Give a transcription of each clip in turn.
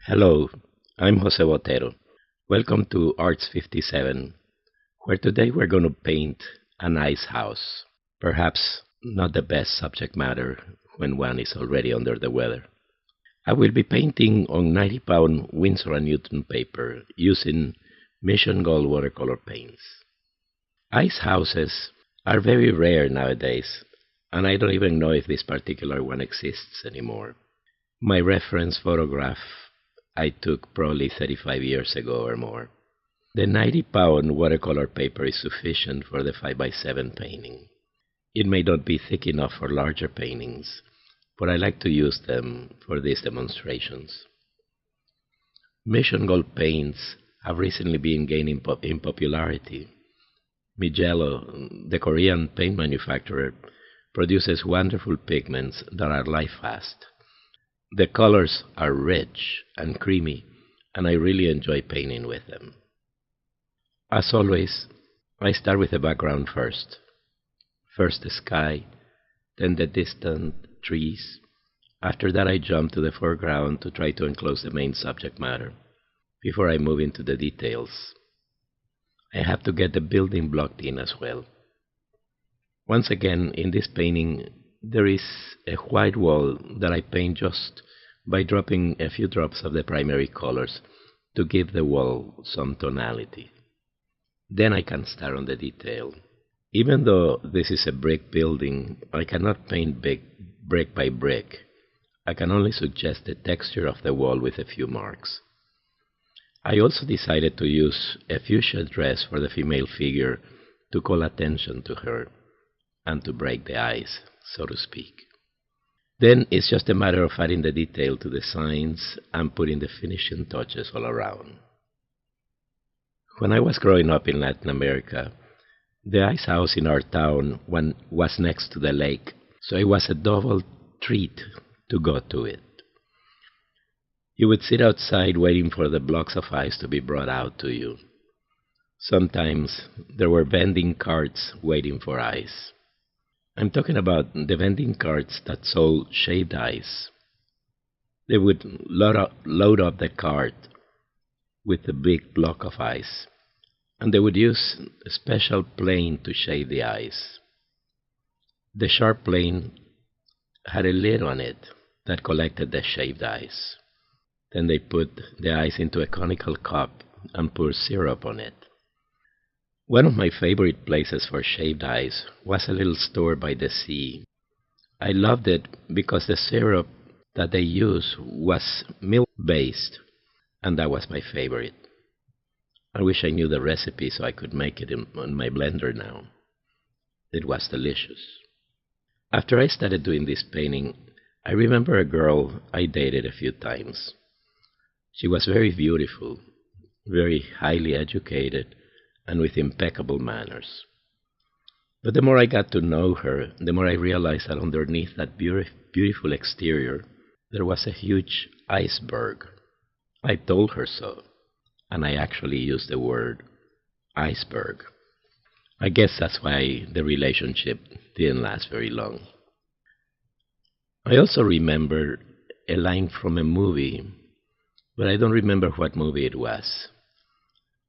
Hello, I'm José Botero. Welcome to Arts 57, where today we're going to paint an ice house. Perhaps not the best subject matter when one is already under the weather. I will be painting on 90-pound Winsor Newton paper using Mission Gold watercolor paints. Ice houses are very rare nowadays, and I don't even know if this particular one exists anymore. My reference photograph I took probably 35 years ago or more. The 90-pound watercolor paper is sufficient for the 5x7 painting. It may not be thick enough for larger paintings, but I like to use them for these demonstrations. Mission Gold paints have recently been gaining in popularity. Mijello, the Korean paint manufacturer, produces wonderful pigments that are lightfast. The colors are rich and creamy, and I really enjoy painting with them. As always, I start with the background first. First the sky, then the distant trees. After that I jump to the foreground to try to enclose the main subject matter, before I move into the details. I have to get the building blocked in as well. Once again, in this painting, there is a white wall that I paint just by dropping a few drops of the primary colors to give the wall some tonality. Then I can start on the detail. Even though this is a brick building, I cannot paint brick by brick. I can only suggest the texture of the wall with a few marks. I also decided to use a fuchsia dress for the female figure to call attention to her and to break the ice, so to speak. Then it's just a matter of adding the detail to the signs and putting the finishing touches all around. When I was growing up in Latin America, the ice house in our town was next to the lake, so it was a double treat to go to it. You would sit outside waiting for the blocks of ice to be brought out to you. Sometimes there were vending carts waiting for ice. I'm talking about the vending carts that sold shaved ice. They would load up the cart with a big block of ice, and they would use a special plane to shave the ice. The sharp plane had a lid on it that collected the shaved ice. Then they put the ice into a conical cup and pour syrup on it. One of my favorite places for shaved ice was a little store by the sea. I loved it because the syrup that they used was milk-based, and that was my favorite. I wish I knew the recipe so I could make it in my blender now. It was delicious. After I started doing this painting, I remember a girl I dated a few times. She was very beautiful, very highly educated, and with impeccable manners. But the more I got to know her, the more I realized that underneath that beautiful exterior, there was a huge iceberg. I told her so, and I actually used the word iceberg. I guess that's why the relationship didn't last very long. I also remember a line from a movie, but I don't remember what movie it was.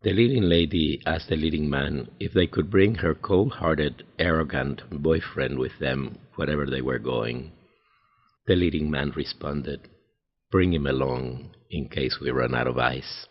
The leading lady asked the leading man if they could bring her cold-hearted, arrogant boyfriend with them wherever they were going. The leading man responded, "Bring him along in case we run out of ice."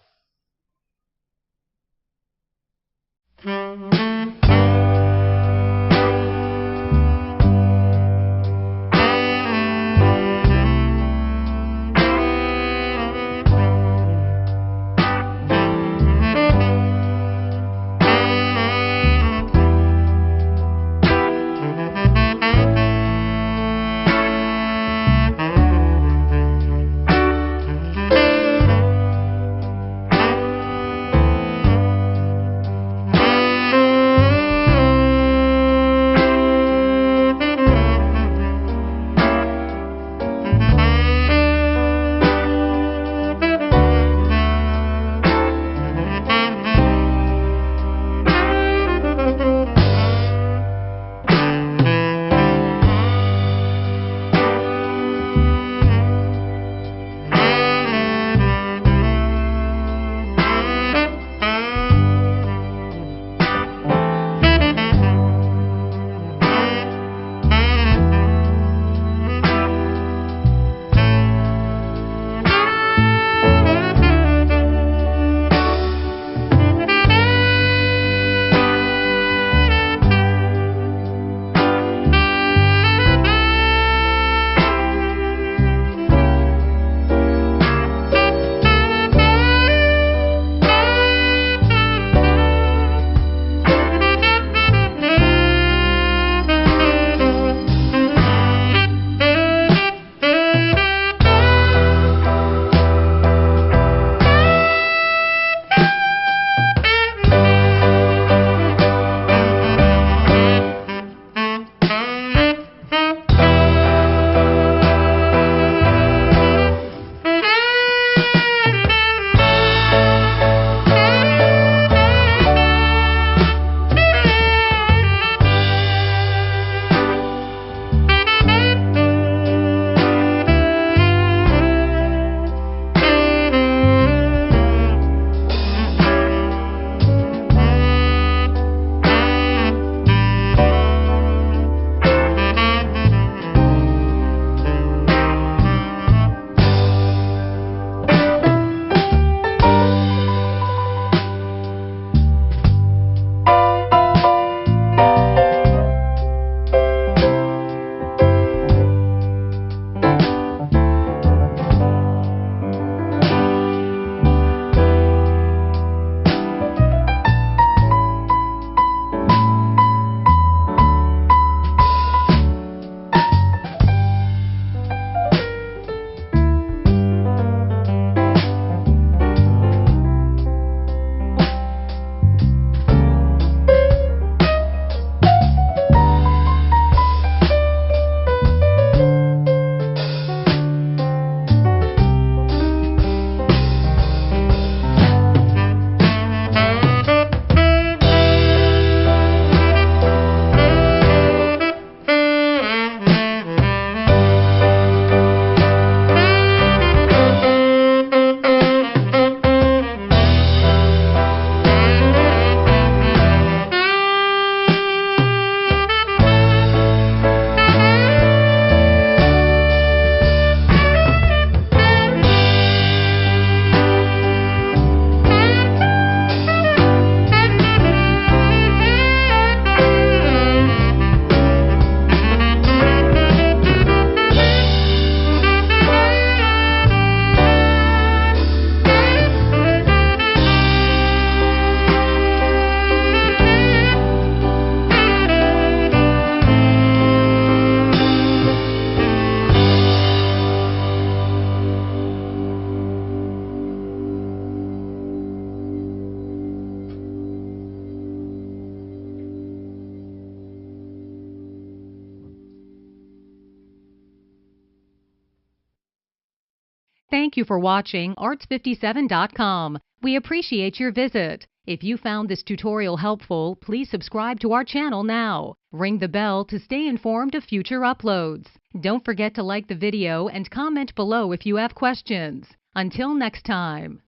Thank you for watching Arts57.com. We appreciate your visit. If you found this tutorial helpful, please subscribe to our channel now. Ring the bell to stay informed of future uploads. Don't forget to like the video and comment below if you have questions. Until next time.